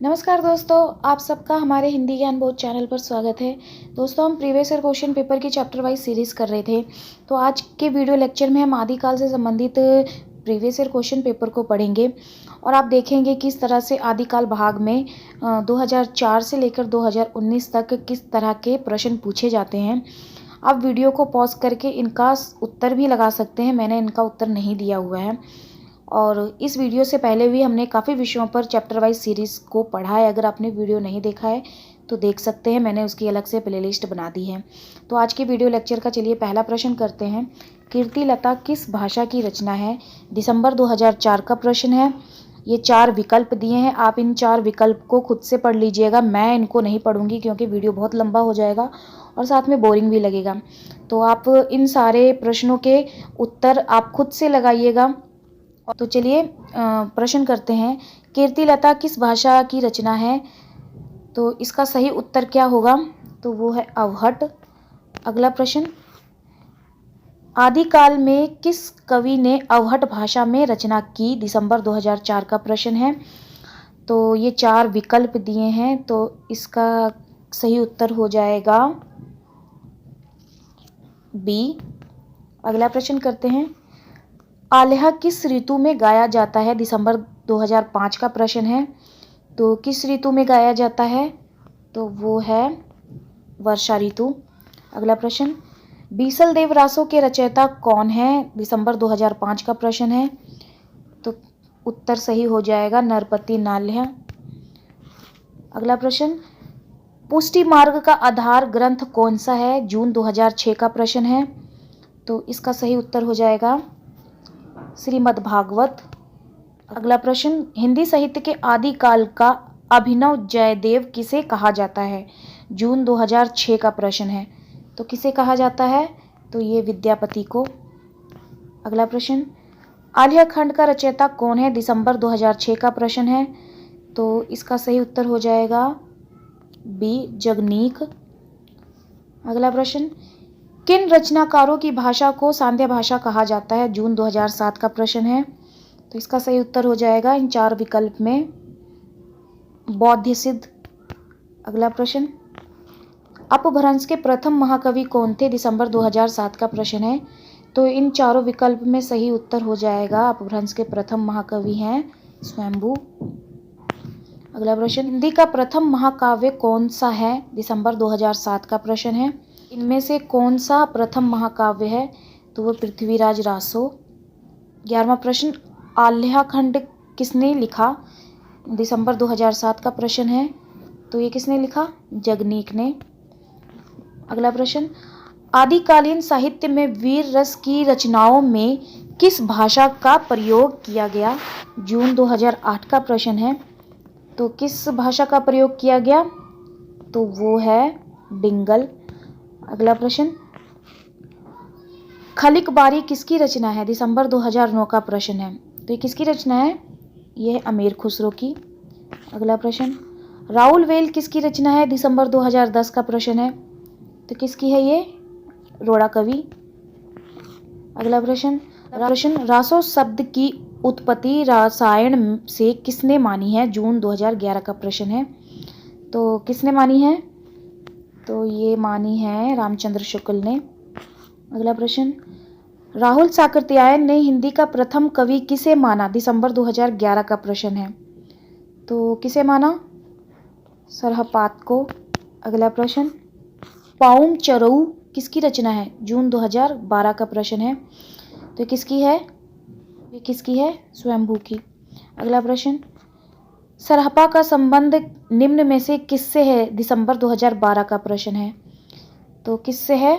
नमस्कार दोस्तों, आप सबका हमारे हिंदी ज्ञान बोध चैनल पर स्वागत है। दोस्तों, हम प्रीवियस ईयर क्वेश्चन पेपर की चैप्टर वाइज सीरीज़ कर रहे थे। तो आज के वीडियो लेक्चर में हम आदिकाल से संबंधित प्रीवियस ईयर क्वेश्चन पेपर को पढ़ेंगे और आप देखेंगे किस तरह से आदिकाल भाग में 2004 से लेकर 2019 तक किस तरह के प्रश्न पूछे जाते हैं। आप वीडियो को पॉज करके इनका उत्तर भी लगा सकते हैं। मैंने इनका उत्तर नहीं दिया हुआ है और इस वीडियो से पहले भी हमने काफ़ी विषयों पर चैप्टर वाइज सीरीज़ को पढ़ा है। अगर आपने वीडियो नहीं देखा है तो देख सकते हैं, मैंने उसकी अलग से प्लेलिस्ट बना दी है। तो आज के वीडियो लेक्चर का चलिए पहला प्रश्न करते हैं। कीर्तिलता किस भाषा की रचना है? दिसंबर 2004 का प्रश्न है। ये 4 विकल्प दिए हैं, आप इन 4 विकल्प को खुद से पढ़ लीजिएगा। मैं इनको नहीं पढ़ूंगी क्योंकि वीडियो बहुत लंबा हो जाएगा और साथ में बोरिंग भी लगेगा। तो आप इन सारे प्रश्नों के उत्तर आप खुद से लगाइएगा। तो चलिए प्रश्न करते हैं, कीर्तिलता किस भाषा की रचना है? तो इसका सही उत्तर क्या होगा? तो वो है अवहट। अगला प्रश्न, आदिकाल में किस कवि ने अवहट भाषा में रचना की? दिसंबर 2004 का प्रश्न है। तो ये 4 विकल्प दिए हैं, तो इसका सही उत्तर हो जाएगा बी। अगला प्रश्न करते हैं, आल्हा किस ऋतु में गाया जाता है? दिसंबर 2005 का प्रश्न है। तो किस ऋतु में गाया जाता है? तो वो है वर्षा ऋतु। अगला प्रश्न, बीसल देव रासों के रचयिता कौन है? दिसंबर 2005 का प्रश्न है। तो उत्तर सही हो जाएगा नरपति नाल्ह। अगला प्रश्न, पुष्टि मार्ग का आधार ग्रंथ कौन सा है? जून 2006 का प्रश्न है। तो इसका सही उत्तर हो जाएगा श्रीमद् भागवत। अगला प्रश्न, हिंदी साहित्य के आदिकाल का अभिनव जयदेव किसे कहा जाता है? जून 2006 का प्रश्न है। तो किसे कहा जाता है? तो ये विद्यापति को। अगला प्रश्न, आल्हा खंड का रचयिता कौन है? दिसंबर 2006 का प्रश्न है। तो इसका सही उत्तर हो जाएगा बी, जगनीक। अगला प्रश्न, किन रचनाकारों की भाषा को सांध्य भाषा कहा जाता है? जून 2007 का प्रश्न है। तो इसका सही उत्तर हो जाएगा इन 4 विकल्प में बौद्ध सिद्ध। अगला प्रश्न, अपभ्रंश के प्रथम महाकवि कौन थे? दिसंबर 2007 का प्रश्न है। तो इन चारों विकल्प में सही उत्तर हो जाएगा अपभ्रंश के प्रथम महाकवि हैं स्वयंभू। अगला प्रश्न, हिंदी का प्रथम महाकाव्य कौन सा है? दिसंबर 2007 का प्रश्न है। इनमें से कौन सा प्रथम महाकाव्य है? तो वो पृथ्वीराज रासो। 11वां प्रश्न, आल्हा खंड किसने लिखा? दिसंबर 2007 का प्रश्न है। तो ये किसने लिखा? जगनीक ने। अगला प्रश्न, आदिकालीन साहित्य में वीर रस की रचनाओं में किस भाषा का प्रयोग किया गया? जून 2008 का प्रश्न है। तो किस भाषा का प्रयोग किया गया? तो वो है डिंगल। अगला प्रश्न, खलिक बारी किसकी रचना है? दिसंबर 2009 का प्रश्न है। तो ये किसकी रचना है? ये है अमीर खुसरो की। अगला प्रश्न, राउल वेल किसकी रचना है? दिसंबर 2010 का प्रश्न है। तो किसकी है ये? रोड़ा कवि। अगला प्रश्न, रासो शब्द की उत्पत्ति रसायन से किसने मानी है? जून 2011 का प्रश्न है। तो किसने मानी है? तो ये मानी है रामचंद्र शुक्ल ने। अगला प्रश्न, राहुल साकृत्यायन ने हिंदी का प्रथम कवि किसे माना? दिसंबर 2011 का प्रश्न है। तो किसे माना? सरहपात को। अगला प्रश्न, पाउम चरऊ किसकी रचना है? जून 2012 का प्रश्न है। तो किसकी है? ये किसकी है? स्वयंभू की। अगला प्रश्न, सरहपा का संबंध निम्न में से किससे है? दिसंबर 2012 का प्रश्न है। तो किससे है?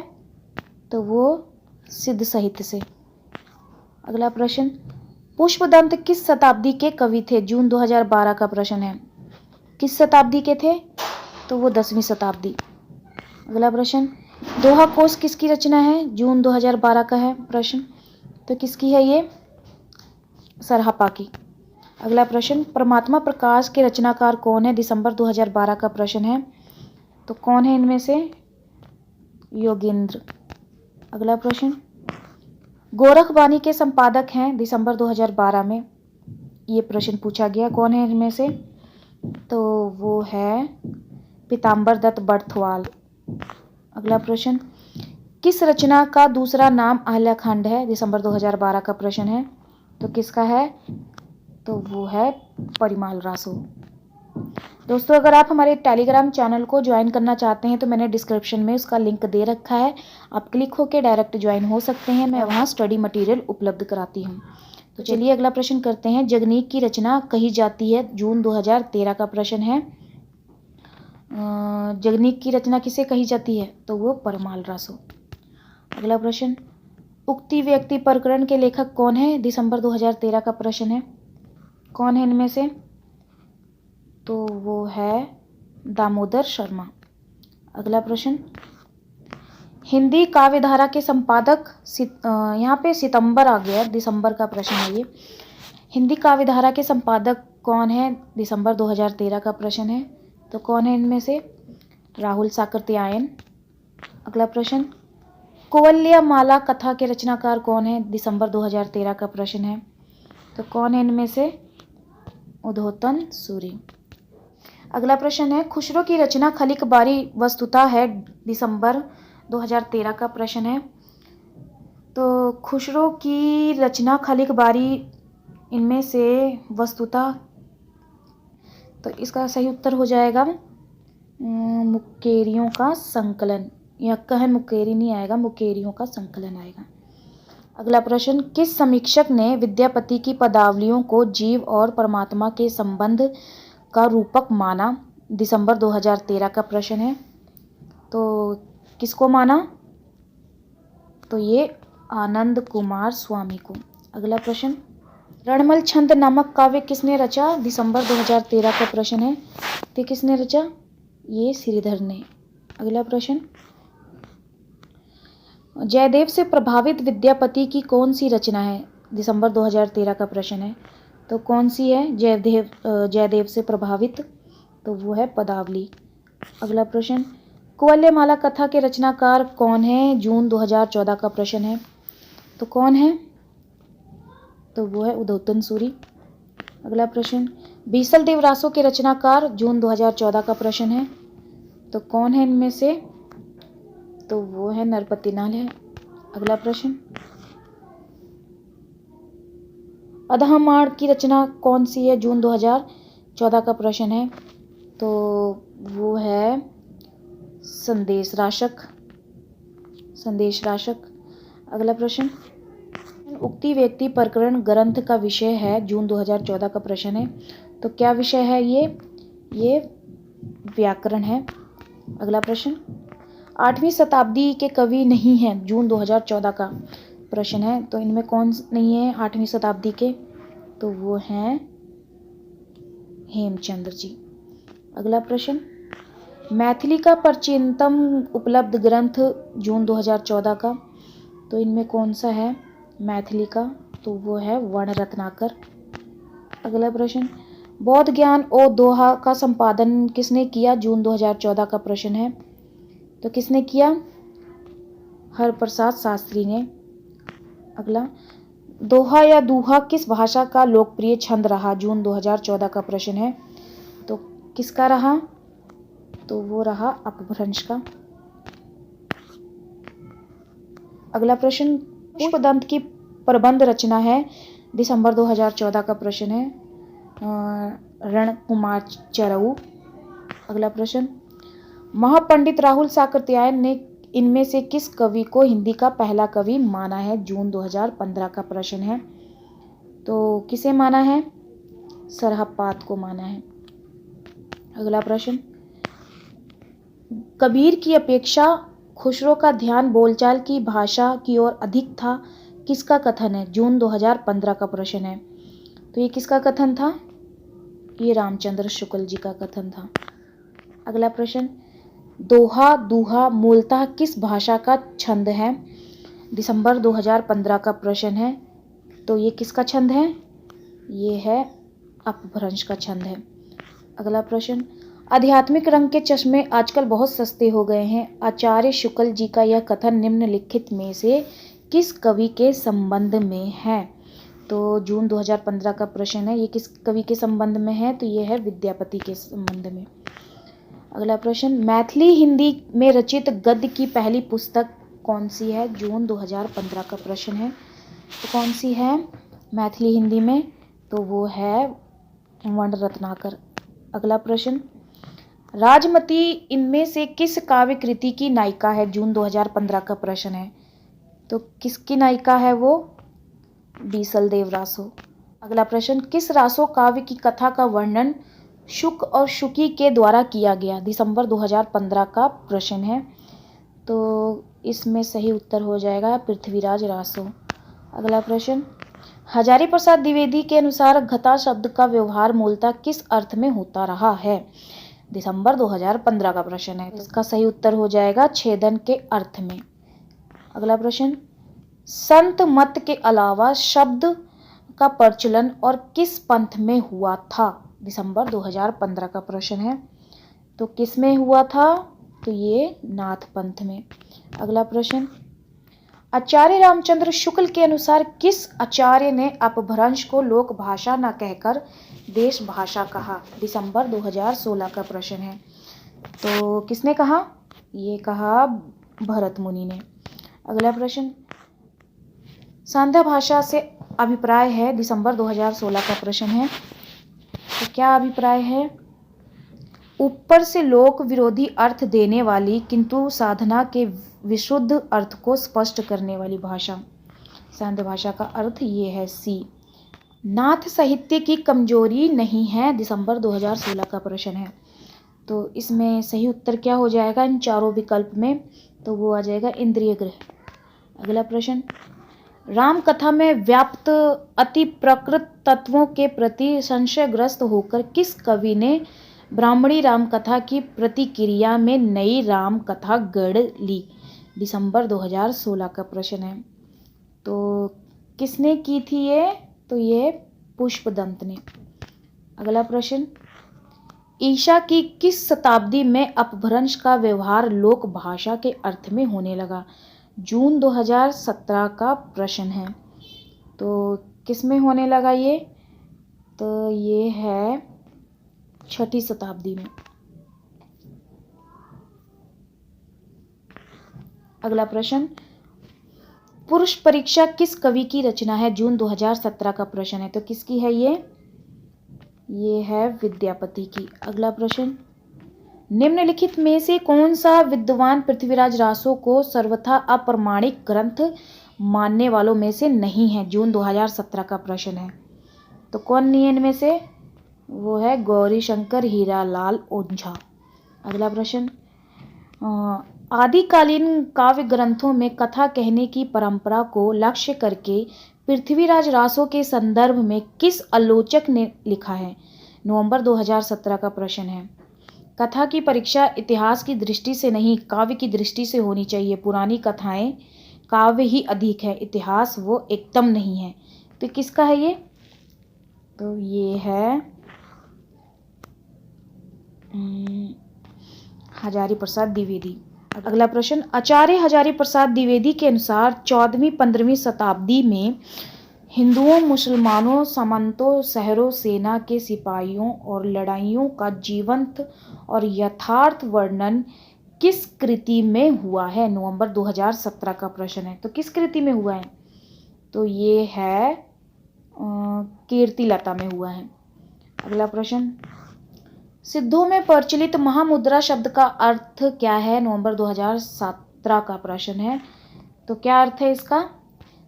तो वो सिद्ध साहित्य से। अगला प्रश्न, पुष्पदंत किस शताब्दी के कवि थे? जून 2012 का प्रश्न है। किस शताब्दी के थे? तो वो 10वीं शताब्दी। अगला प्रश्न, दोहा कोश किसकी रचना है? जून 2012 का है प्रश्न। तो किसकी है ये? सरहपा की। अगला प्रश्न, परमात्मा प्रकाश के रचनाकार कौन है? दिसंबर 2012 का प्रश्न है। तो कौन है इनमें से? योगेंद्र। अगला प्रश्न, गोरखबानी के संपादक हैं? दिसंबर 2012 में ये प्रश्न पूछा गया, कौन है इनमें से? तो वो है पीताम्बर दत्त बर्थवाल। अगला प्रश्न, किस रचना का दूसरा नाम आह्लाखंड है? दिसंबर 2012 का प्रश्न है। तो किसका है? तो वो है परिमाल रासो। दोस्तों, अगर आप हमारे टेलीग्राम चैनल को ज्वाइन करना चाहते हैं तो मैंने डिस्क्रिप्शन में उसका लिंक दे रखा है, आप क्लिक होकर डायरेक्ट ज्वाइन हो सकते हैं। मैं वहाँ स्टडी मटेरियल उपलब्ध कराती हूँ। तो चलिए अगला प्रश्न करते हैं। जगनीक की रचना कही जाती है? जून 2013 का प्रश्न है। जगनीक की रचना किसे कही जाती है? तो वो परमाल रासो। अगला प्रश्न, उक्ति व्यक्ति प्रकरण के लेखक कौन है? दिसंबर 2013 का प्रश्न है। कौन है इनमें से? तो वो है दामोदर शर्मा। अगला प्रश्न, हिंदी काव्यधारा के संपादक, यहाँ पे सितंबर आ गया, दिसंबर का प्रश्न है ये। हिंदी काव्यधारा के संपादक कौन है? दिसंबर 2013 का प्रश्न है। तो कौन है इनमें से? राहुल साकृत्यायन। अगला प्रश्न, कुवलयामाला कथा के रचनाकार कौन है? दिसंबर 2013 का प्रश्न है। तो कौन है इनमें से? उद्योतन सूरी। अगला प्रश्न है, खुसरो की रचना खलिक बारी वस्तुतः है? दिसंबर 2013 का प्रश्न है। तो खुसरो की रचना खलिक बारी इनमें से वस्तुतः, तो इसका सही उत्तर हो जाएगा मुक्केरियों का संकलन, या कहन मुक्केरी नहीं आएगा, मुक्केरियों का संकलन आएगा। अगला प्रश्न, किस समीक्षक ने विद्यापति की पदावलियों को जीव और परमात्मा के संबंध का रूपक माना? दिसंबर 2013 का प्रश्न है। तो किसको माना? तो ये आनंद कुमार स्वामी को। अगला प्रश्न, रणमल छंद नामक काव्य किसने रचा? दिसंबर 2013 का प्रश्न है। तो किसने रचा? ये श्रीधर ने। अगला प्रश्न, जयदेव से प्रभावित विद्यापति की कौन सी रचना है? दिसंबर 2013 का प्रश्न है। तो कौन सी है जयदेव से प्रभावित? तो वो है पदावली। अगला प्रश्न, कुवलयामाला कथा के रचनाकार कौन है? जून 2014 का प्रश्न है। तो कौन है? तो वो है उद्योतन सूरी। अगला प्रश्न, बीसल देव रासो के रचनाकार? जून 2014 का प्रश्न है। तो कौन है इनमें से? तो वो है नरपतिनाल है। अगला प्रश्न, अधमाण की रचना कौन सी है? जून 2014 का प्रश्न है। तो वो है संदेश राशक। अगला प्रश्न, उक्ति व्यक्ति प्रकरण ग्रंथ का विषय है? जून 2014 का प्रश्न है। तो क्या विषय है ये व्याकरण है। अगला प्रश्न, 8वीं शताब्दी के कवि नहीं हैं? जून 2014 का प्रश्न है। तो इनमें कौन नहीं है 8वीं शताब्दी के? तो वो हैं हेमचंद्र जी। अगला प्रश्न, मैथिली का प्राचीनतम उपलब्ध ग्रंथ? जून 2014 का। तो इनमें कौन सा है मैथिली का? तो वो है वर्ण रत्नाकर। अगला प्रश्न, बौद्ध ज्ञान और दोहा का संपादन किसने किया? जून 2014 का प्रश्न है। तो किसने किया? हरप्रसाद शास्त्री ने। अगला, दोहा या दूहा किस भाषा का लोकप्रिय छंद रहा? जून 2014 का प्रश्न है। तो किसका रहा? तो वो रहा अपभ्रंश का। अगला प्रश्न, पुष्पदंत की प्रबंध रचना है? दिसंबर 2014 का प्रश्न है। रण कुमार चरऊ। अगला प्रश्न, महापंडित राहुल साकृत्यायन ने इनमें से किस कवि को हिंदी का पहला कवि माना है? जून 2015 का प्रश्न है। तो किसे माना है? सरहपात को माना है। अगला प्रश्न, कबीर की अपेक्षा खुसरो का ध्यान बोलचाल की भाषा की ओर अधिक था, किसका कथन है? जून 2015 का प्रश्न है। तो ये किसका कथन था? ये रामचंद्र शुक्ल जी का कथन था। अगला प्रश्न, दोहा दूहा मूलतः किस भाषा का छंद है? दिसंबर 2015 का प्रश्न है। तो ये किसका छंद है? ये है अपभ्रंश का छंद है। अगला प्रश्न, आध्यात्मिक रंग के चश्मे आजकल बहुत सस्ते हो गए हैं, आचार्य शुक्ल जी का यह कथन निम्नलिखित में से किस कवि के संबंध में है? तो जून 2015 का प्रश्न है। ये किस कवि के संबंध में है? तो ये है विद्यापति के संबंध में। अगला प्रश्न, मैथिली हिंदी में रचित गद्य की पहली पुस्तक कौन सी है? जून 2015 का प्रश्न है। तो कौन सी है मैथिली हिंदी में? तो वो है वर्ण रत्नाकर। अगला प्रश्न, राजमती इनमें से किस काव्य कृति की नायिका है? जून 2015 का प्रश्न है। तो किसकी नायिका है वो? बीसलदेव रासो। अगला प्रश्न, किस रासो काव्य की कथा का वर्णन शुक और शुकी के द्वारा किया गया? दिसंबर 2015 का प्रश्न है। तो इसमें सही उत्तर हो जाएगा पृथ्वीराज रासो। अगला प्रश्न, हजारी प्रसाद द्विवेदी के अनुसार घता शब्द का व्यवहार मूलतः किस अर्थ में होता रहा है? दिसंबर 2015 का प्रश्न है। इसका सही उत्तर हो जाएगा छेदन के अर्थ में। अगला प्रश्न, संत मत के अलावा शब्द का प्रचलन और किस पंथ में हुआ था? दिसंबर 2015 का प्रश्न है। तो किस में हुआ था? तो ये नाथ पंथ में। अगला प्रश्न, आचार्य रामचंद्र शुक्ल के अनुसार किस आचार्य ने अपभ्रंश को लोक भाषा न कहकर देश भाषा कहा? दिसंबर 2016 का प्रश्न है। तो किसने कहा? ये कहा भरत मुनि ने। अगला प्रश्न, सांध्या भाषा से अभिप्राय है? दिसंबर 2016 का प्रश्न है। तो क्या अभिप्राय है? ऊपर से लोक विरोधी अर्थ देने वाली किंतु साधना के विशुद्ध अर्थ को स्पष्ट करने वाली भाषा। सांध्य भाषा का अर्थ ये है सी। नाथ साहित्य की कमजोरी नहीं है? दिसंबर 2016 का प्रश्न है। तो इसमें सही उत्तर क्या हो जाएगा इन चारों विकल्प में? तो वो आ जाएगा इंद्रिय ग्रह। अगला प्रश्न, राम कथा में व्याप्त अति प्रकृत तत्वों के प्रति संशयग्रस्त होकर किस कवि ने ब्राह्मणी राम कथा की प्रतिक्रिया में नई राम कथा गढ़ ली? दिसंबर 2016 का प्रश्न है। तो किसने की थी ये? तो ये पुष्पदंत ने। अगला प्रश्न, ईशा की किस शताब्दी में अपभ्रंश का व्यवहार लोक भाषा के अर्थ में होने लगा? जून 2017 का प्रश्न है। तो किस में होने लगा ये? तो ये है 6ठी शताब्दी में। अगला प्रश्न, पुरुष परीक्षा किस कवि की रचना है? जून 2017 का प्रश्न है। तो किसकी है ये? ये है विद्यापति की। अगला प्रश्न, निम्नलिखित में से कौन सा विद्वान पृथ्वीराज रासो को सर्वथा अप्रमाणिक ग्रंथ मानने वालों में से नहीं है? जून 2017 का प्रश्न है। तो कौन नहीं है इनमें से? वो है गौरी शंकर हीरालाल ओझा। अगला प्रश्न, आदिकालीन काव्य ग्रंथों में कथा कहने की परंपरा को लक्ष्य करके पृथ्वीराज रासो के संदर्भ में किस आलोचक ने लिखा है? नवंबर 2017 का प्रश्न है। कथा की परीक्षा इतिहास की दृष्टि से नहीं काव्य की दृष्टि से होनी चाहिए। पुरानी कथाएं काव्य ही अधिक है, इतिहास वो एकदम नहीं है। तो किसका है ये? तो ये है हजारी प्रसाद द्विवेदी। अगला प्रश्न, आचार्य हजारी प्रसाद द्विवेदी के अनुसार 14वीं-15वीं शताब्दी में हिंदुओं, मुसलमानों, सामंतों, शहरों, सेना के सिपाहियों और लड़ाइयों का जीवंत और यथार्थ वर्णन किस कृति में हुआ है? नवंबर 2017 का प्रश्न है। तो किस कृति में हुआ है? तो ये है कीर्तिलता में हुआ है। अगला प्रश्न, सिद्धों में प्रचलित महामुद्रा शब्द का अर्थ क्या है? नवंबर 2017 का प्रश्न है। तो क्या अर्थ है इसका?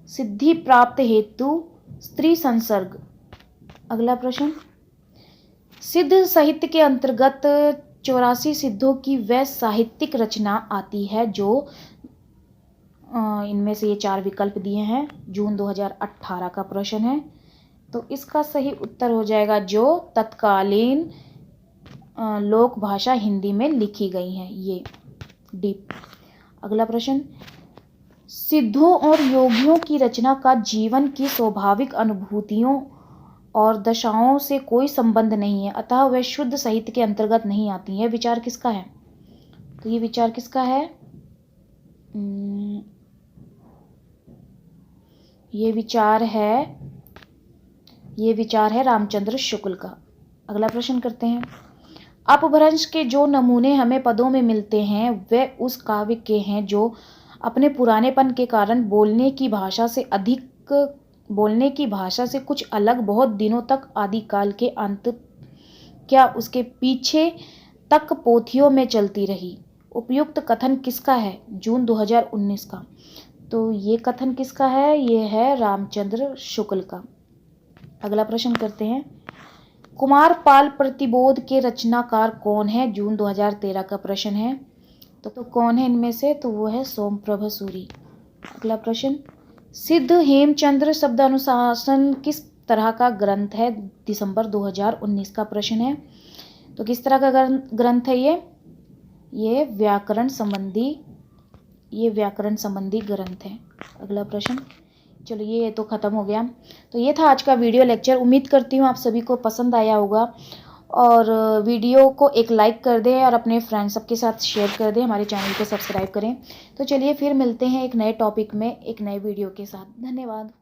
सिद्धि प्राप्त हेतु स्त्री संसर्ग। अगला प्रश्न, सिद्ध साहित्य के अंतर्गत 84 सिद्धों की वह साहित्यिक रचना आती है जो इनमें से ये 4 विकल्प दिए हैं। जून 2018 का प्रश्न है। तो इसका सही उत्तर हो जाएगा जो तत्कालीन लोक भाषा हिंदी में लिखी गई हैं, ये डीप। अगला प्रश्न, सिद्धों और योगियों की रचना का जीवन की स्वाभाविक अनुभूतियों और दशाओं से कोई संबंध नहीं है, अतः वह शुद्ध साहित्य के अंतर्गत नहीं आती है। विचार किसका है? तो ये विचार किसका है? ये विचार है ये विचार है रामचंद्र शुक्ल का। अगला प्रश्न करते हैं। अपभ्रंश के जो नमूने हमें पदों में मिलते हैं वे उस काव्य के हैं जो अपने पुरानेपन के कारण बोलने की भाषा से कुछ अलग बहुत दिनों तक आदिकाल के अंत क्या उसके पीछे तक पोथियों में चलती रही। उपयुक्त कथन किसका है? जून 2019 का। तो ये कथन किसका है? ये है रामचंद्र शुक्ल का। अगला प्रश्न करते हैं। कुमारपाल प्रतिबोध के रचनाकार कौन है? जून 2013 का प्रश्न है। तो कौन है इनमें से? तो वो है सोमप्रभ सूरी। अगला प्रश्न। सिद्ध हेमचंद्र शब्दानुशासन किस तरह का ग्रंथ है? दिसंबर 2019 का प्रश्न है। तो किस तरह का ग्रंथ है ये व्याकरण संबंधी ग्रंथ है। अगला प्रश्न। चलिए ये तो ख़त्म हो गया। तो ये था आज का वीडियो लेक्चर। उम्मीद करती हूँ आप सभी को पसंद आया होगा और वीडियो को एक लाइक कर दें और अपने फ्रेंड्स सबके साथ शेयर कर दें। हमारे चैनल को सब्सक्राइब करें। तो चलिए फिर मिलते हैं एक नए टॉपिक में एक नए वीडियो के साथ। धन्यवाद।